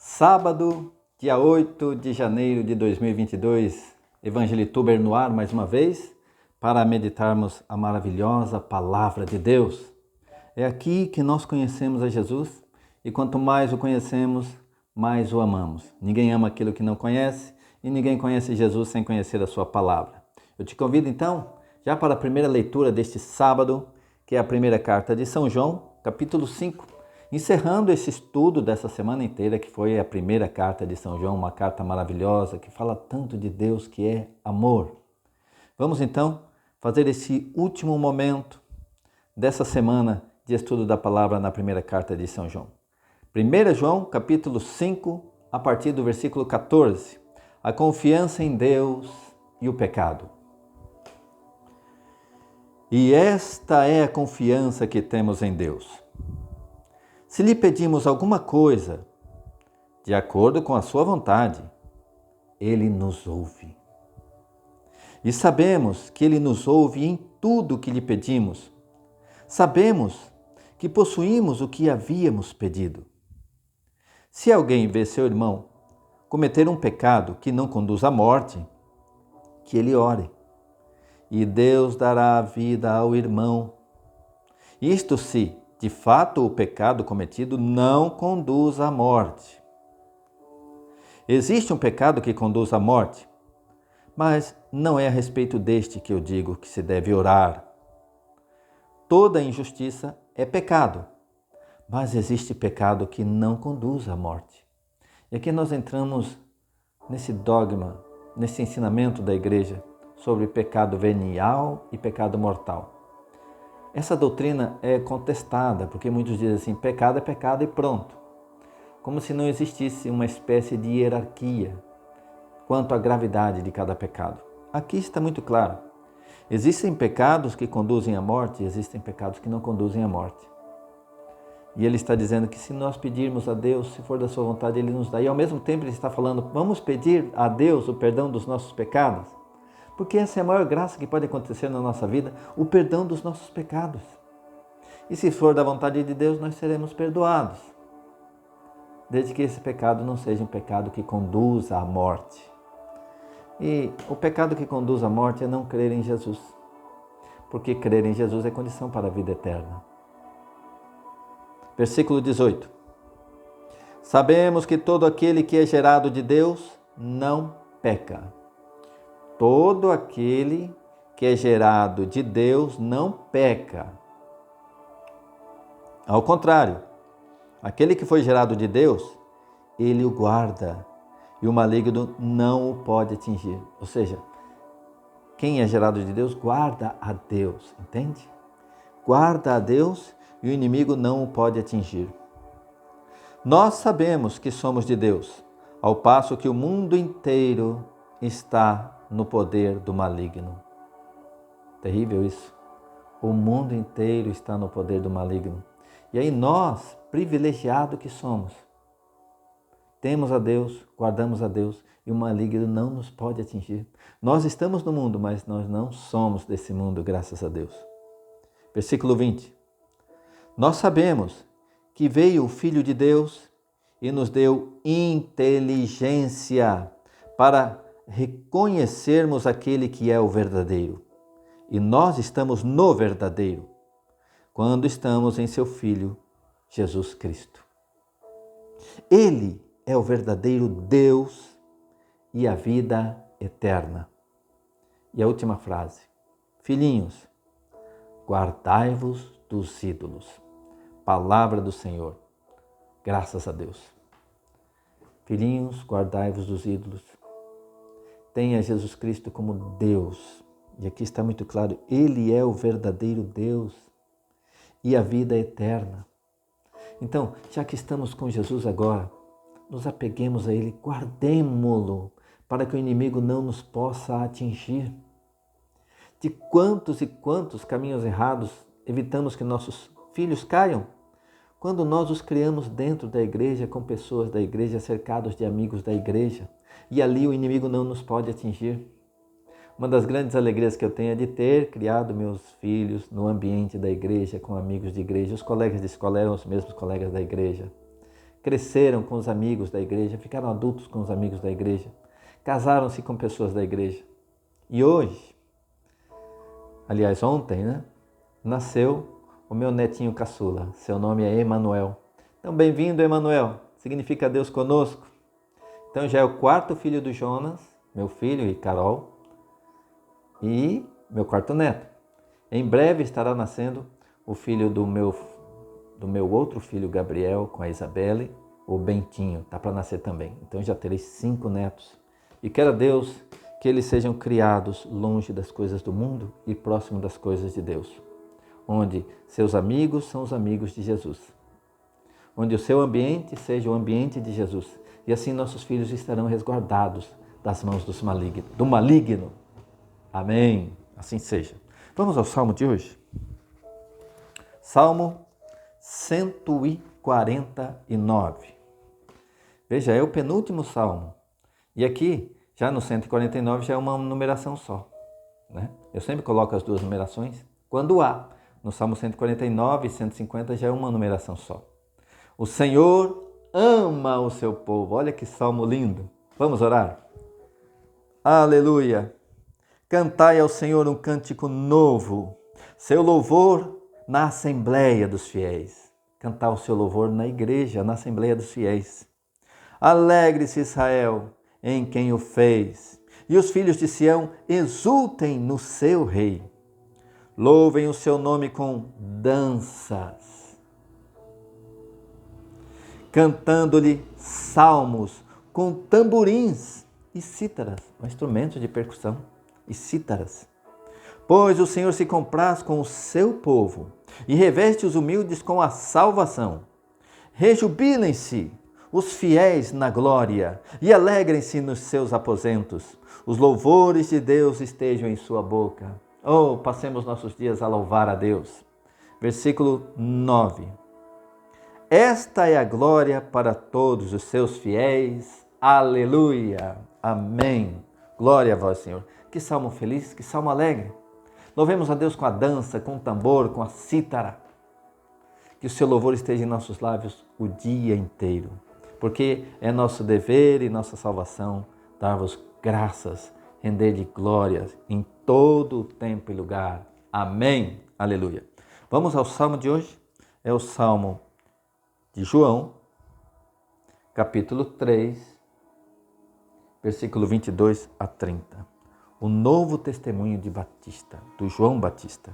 Sábado, dia 8 de janeiro de 2022, Evangelituber no ar mais uma vez, para meditarmos a maravilhosa Palavra de Deus. É aqui que nós conhecemos a Jesus e quanto mais o conhecemos, mais o amamos. Ninguém ama aquilo que não conhece e ninguém conhece Jesus sem conhecer a sua Palavra. Eu te convido então, já para a primeira leitura deste sábado, que é a primeira carta de São João, capítulo 5, encerrando esse estudo dessa semana inteira, que foi a primeira carta de São João, uma carta maravilhosa, que fala tanto de Deus, que é amor. Vamos então fazer esse último momento dessa semana de estudo da palavra na primeira carta de São João. 1 João, capítulo 5, a partir do versículo 14. A confiança em Deus e o pecado. E esta é a confiança que temos em Deus. Se lhe pedimos alguma coisa, de acordo com a sua vontade, Ele nos ouve. E sabemos que Ele nos ouve em tudo o que lhe pedimos. Sabemos que possuímos o que havíamos pedido. Se alguém vê seu irmão cometer um pecado que não conduz à morte, que ele ore, e Deus dará a vida ao irmão. Isto se, de fato, o pecado cometido não conduz à morte. Existe um pecado que conduz à morte, mas não é a respeito deste que eu digo que se deve orar. Toda injustiça é pecado, mas existe pecado que não conduz à morte. E aqui nós entramos nesse dogma, nesse ensinamento da igreja sobre pecado venial e pecado mortal. Essa doutrina é contestada, porque muitos dizem assim, pecado é pecado e pronto. Como se não existisse uma espécie de hierarquia quanto à gravidade de cada pecado. Aqui está muito claro. Existem pecados que conduzem à morte e existem pecados que não conduzem à morte. E ele está dizendo que se nós pedirmos a Deus, se for da sua vontade, Ele nos dá. E ao mesmo tempo ele está falando, vamos pedir a Deus o perdão dos nossos pecados? Porque essa é a maior graça que pode acontecer na nossa vida, o perdão dos nossos pecados. E se for da vontade de Deus, nós seremos perdoados. Desde que esse pecado não seja um pecado que conduza à morte. E o pecado que conduz à morte é não crer em Jesus. Porque crer em Jesus é condição para a vida eterna. Versículo 18. Sabemos que todo aquele que é gerado de Deus não peca. Todo aquele que é gerado de Deus não peca. Ao contrário, aquele que foi gerado de Deus, Ele o guarda e o maligno não o pode atingir. Ou seja, quem é gerado de Deus, guarda a Deus, entende? Guarda a Deus e o inimigo não o pode atingir. Nós sabemos que somos de Deus, ao passo que o mundo inteiro está no poder do maligno. Terrível isso. O mundo inteiro está no poder do maligno. E aí nós, privilegiados que somos, temos a Deus, guardamos a Deus e o maligno não nos pode atingir. Nós estamos no mundo, mas nós não somos desse mundo, graças a Deus. Versículo 20. Nós sabemos que veio o Filho de Deus e nos deu inteligência para reconhecermos aquele que é o verdadeiro. E nós estamos no verdadeiro, quando estamos em seu Filho, Jesus Cristo. Ele é o verdadeiro Deus e a vida eterna. E a última frase. Filhinhos, guardai-vos dos ídolos. Palavra do Senhor. Graças a Deus. Filhinhos, guardai-vos dos ídolos. Tenha Jesus Cristo como Deus. E aqui está muito claro, Ele é o verdadeiro Deus e a vida eterna. Então, já que estamos com Jesus agora, nos apeguemos a Ele, guardemo-lo, para que o inimigo não nos possa atingir. De quantos e quantos caminhos errados evitamos que nossos filhos caiam? Quando nós os criamos dentro da igreja, com pessoas da igreja, cercados de amigos da igreja, e ali o inimigo não nos pode atingir. Uma das grandes alegrias que eu tenho é de ter criado meus filhos no ambiente da igreja, com amigos de igreja. Os colegas de escola eram os mesmos colegas da igreja. cresceram com os amigos da igreja, ficaram adultos com os amigos da igreja, casaram-se com pessoas da igreja. E hoje, aliás ontem, nasceu o meu netinho caçula. Seu nome é Emanuel. Então, bem-vindo, Emanuel. Significa Deus conosco. Então, já é o quarto filho do Jonas, meu filho e Carol, e meu quarto neto. Em breve estará nascendo o filho do meu outro filho, Gabriel, com a Isabelle, o Bentinho. Está para nascer também. Então, já terei 5 netos. E quero a Deus que eles sejam criados longe das coisas do mundo e próximo das coisas de Deus, onde seus amigos são os amigos de Jesus, onde o seu ambiente seja o ambiente de Jesus, e assim nossos filhos estarão resguardados das mãos do maligno. Amém. Assim seja. Vamos ao Salmo de hoje? Salmo 149. Veja, é o penúltimo Salmo. E aqui, já no 149, já é uma numeração só. Eu sempre coloco as 2 numerações quando há. No Salmo 149 e 150 já é uma numeração só. O Senhor ama o seu povo. Olha que salmo lindo. Vamos orar? Aleluia! Cantai ao Senhor um cântico novo. Seu louvor na assembleia dos fiéis. Cantar o seu louvor na igreja, na assembleia dos fiéis. Alegre-se Israel em quem o fez. E os filhos de Sião exultem no seu rei. Louvem o seu nome com danças, cantando-lhe salmos com tamborins e cítaras, instrumentos de percussão e cítaras. Pois o Senhor se compraz com o seu povo e reveste os humildes com a salvação. Rejubilem-se os fiéis na glória e alegrem-se nos seus aposentos. Os louvores de Deus estejam em sua boca. Oh, passemos nossos dias a louvar a Deus. Versículo 9. Esta é a glória para todos os seus fiéis. Aleluia. Amém. Glória a vós, Senhor. Que salmo feliz, que salmo alegre. Louvemos a Deus com a dança, com o tambor, com a cítara. Que o seu louvor esteja em nossos lábios o dia inteiro. Porque é nosso dever e nossa salvação dar-vos graças, render de glórias em todo o tempo e lugar. Amém. Aleluia. Vamos ao salmo de hoje. É o salmo de João, capítulo 3, versículo 22 a 30. O novo testemunho de Batista, do João Batista.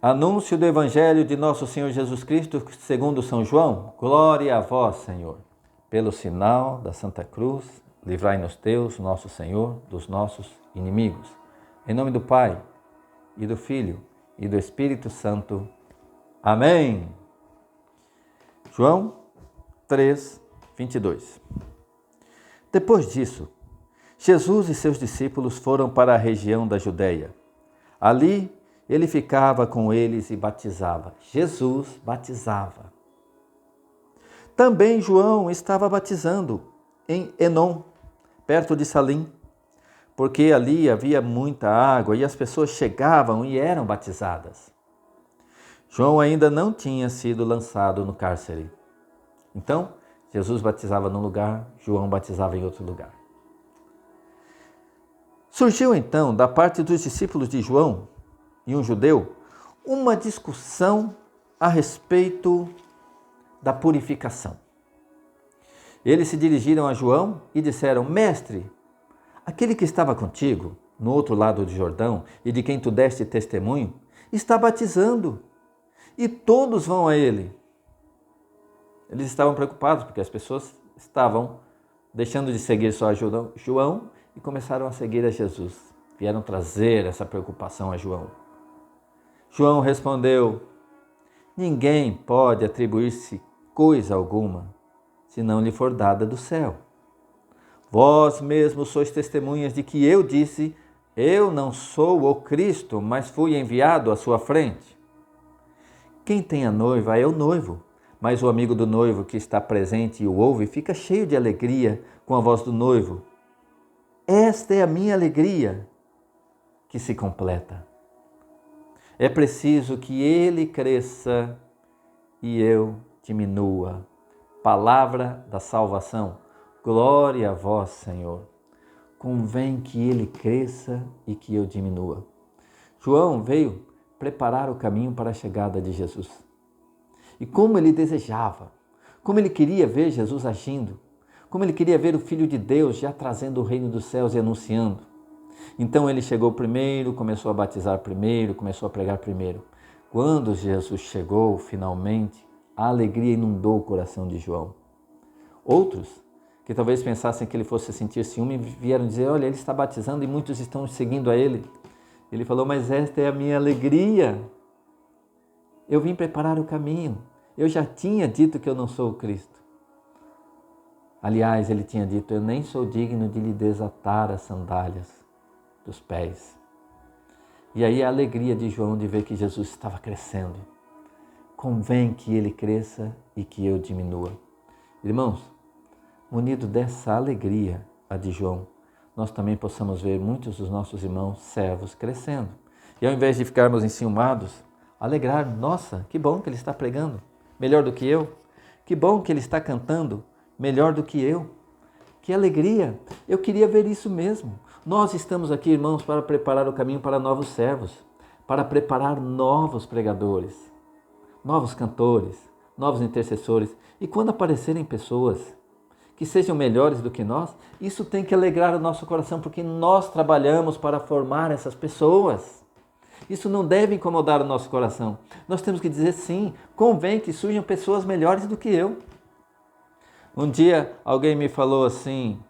Anúncio do Evangelho de nosso Senhor Jesus Cristo segundo São João. Glória a vós, Senhor. Pelo sinal da Santa Cruz, livrai-nos Deus, nosso Senhor, dos nossos inimigos. Em nome do Pai, e do Filho, e do Espírito Santo. Amém. João 3, 22. Depois disso, Jesus e seus discípulos foram para a região da Judéia. Ali, ele ficava com eles e batizava. Jesus batizava. Também João estava batizando em Enom, perto de Salim, porque ali havia muita água e as pessoas chegavam e eram batizadas. João ainda não tinha sido lançado no cárcere. Então, Jesus batizava num lugar, João batizava em outro lugar. Surgiu então, da parte dos discípulos de João e um judeu, uma discussão a respeito da purificação. Eles se dirigiram a João e disseram: Mestre, aquele que estava contigo, no outro lado do Jordão, e de quem tu deste testemunho, está batizando, e todos vão a ele. Eles estavam preocupados, porque as pessoas estavam deixando de seguir só a João e começaram a seguir a Jesus. Vieram trazer essa preocupação a João. João respondeu: ninguém pode atribuir-se coisa alguma, se não lhe for dada do céu. Vós mesmos sois testemunhas de que eu disse: eu não sou o Cristo, mas fui enviado à sua frente. Quem tem a noiva é o noivo, mas o amigo do noivo que está presente e o ouve fica cheio de alegria com a voz do noivo. Esta é a minha alegria que se completa. É preciso que ele cresça e eu diminua. Palavra da salvação. Glória a vós, Senhor. Convém que ele cresça e que eu diminua. João veio preparar o caminho para a chegada de Jesus. E como ele desejava, como ele queria ver Jesus agindo, como ele queria ver o Filho de Deus já trazendo o reino dos céus e anunciando. Então ele chegou primeiro, começou a batizar primeiro, começou a pregar primeiro. Quando Jesus chegou, finalmente, a alegria inundou o coração de João. Outros, que talvez pensassem que ele fosse sentir ciúme, vieram dizer, olha, ele está batizando e muitos estão seguindo a ele. Ele falou, mas esta é a minha alegria. Eu vim preparar o caminho. Eu já tinha dito que eu não sou o Cristo. Aliás, ele tinha dito, eu nem sou digno de lhe desatar as sandálias dos pés. E aí a alegria de João de ver que Jesus estava crescendo. Convém que ele cresça e que eu diminua. Irmãos, munido dessa alegria, a de João, nós também possamos ver muitos dos nossos irmãos servos crescendo. E ao invés de ficarmos enciumados, alegrar, nossa, que bom que ele está pregando, melhor do que eu. Que bom que ele está cantando, melhor do que eu. Que alegria, eu queria ver isso mesmo. Nós estamos aqui, irmãos, para preparar o caminho para novos servos, para preparar novos pregadores, novos cantores, novos intercessores. E quando aparecerem pessoas que sejam melhores do que nós, isso tem que alegrar o nosso coração, porque nós trabalhamos para formar essas pessoas. Isso não deve incomodar o nosso coração. Nós temos que dizer sim, convém que surjam pessoas melhores do que eu. Um dia alguém me falou assim,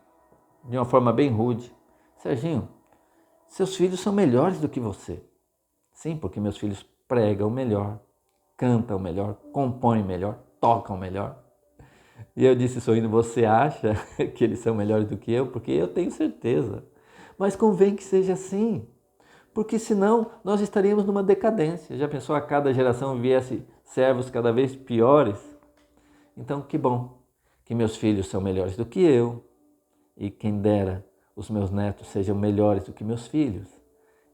de uma forma bem rude, Serginho, seus filhos são melhores do que você. Sim, porque meus filhos pregam melhor, cantam melhor, compõem melhor, tocam melhor. E eu disse sorrindo, você acha que eles são melhores do que eu? Porque eu tenho certeza. Mas convém que seja assim, porque senão nós estaríamos numa decadência. Já pensou a cada geração viesse servos cada vez piores? Então que bom que meus filhos são melhores do que eu e quem dera os meus netos sejam melhores do que meus filhos.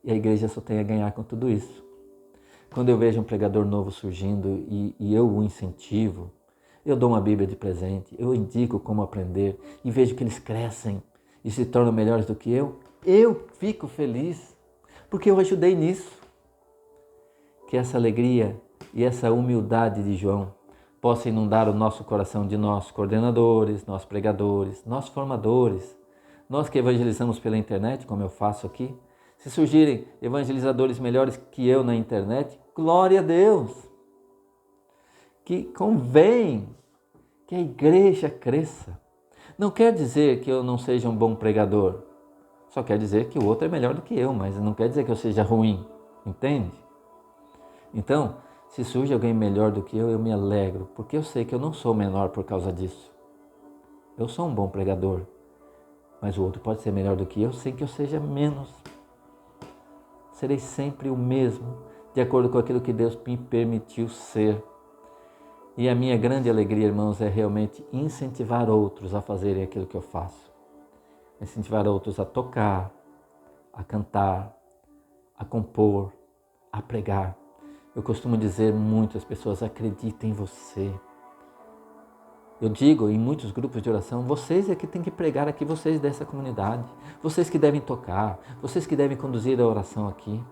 E a igreja só tem a ganhar com tudo isso. Quando eu vejo um pregador novo surgindo e eu o incentivo, eu dou uma Bíblia de presente, eu indico como aprender e vejo que eles crescem e se tornam melhores do que eu fico feliz, porque eu ajudei nisso. Que essa alegria e essa humildade de João possa inundar o nosso coração de nós coordenadores, nós pregadores, nós formadores, nós que evangelizamos pela internet, como eu faço aqui. Se surgirem evangelizadores melhores que eu na internet, glória a Deus! Que convém que a igreja cresça. Não quer dizer que eu não seja um bom pregador, só quer dizer que o outro é melhor do que eu, mas não quer dizer que eu seja ruim, entende? Então, se surge alguém melhor do que eu me alegro, porque eu sei que eu não sou menor por causa disso. Eu sou um bom pregador, mas o outro pode ser melhor do que eu sem que eu seja menos. Serei sempre o mesmo, de acordo com aquilo que Deus me permitiu ser. E a minha grande alegria, irmãos, é realmente incentivar outros a fazerem aquilo que eu faço. Incentivar outros a tocar, a cantar, a compor, a pregar. Eu costumo dizer muito às pessoas, acreditem em você. Eu digo em muitos grupos de oração, vocês é que têm que pregar aqui, vocês dessa comunidade. Vocês que devem tocar, vocês que devem conduzir a oração aqui.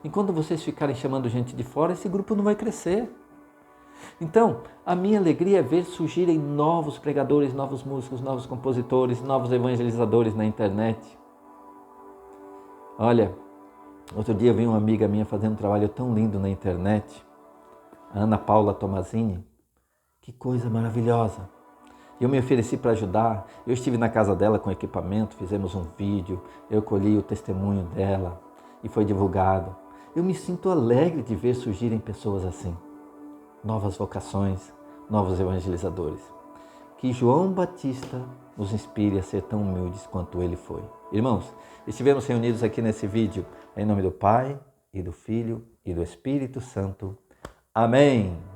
Enquanto vocês ficarem chamando gente de fora, esse grupo não vai crescer. Então, a minha alegria é ver surgirem novos pregadores, novos músicos, novos compositores, novos evangelizadores na internet. Olha, outro dia eu vi uma amiga minha fazendo um trabalho tão lindo na internet, a Ana Paula Tomazini. Que coisa maravilhosa! Eu me ofereci para ajudar, eu estive na casa dela com equipamento, fizemos um vídeo, eu colhi o testemunho dela e foi divulgado. Eu me sinto alegre de ver surgirem pessoas assim, novas vocações, novos evangelizadores. Que João Batista nos inspire a ser tão humildes quanto ele foi. Irmãos, estivemos reunidos aqui nesse vídeo, em nome do Pai, e do Filho, e do Espírito Santo. Amém!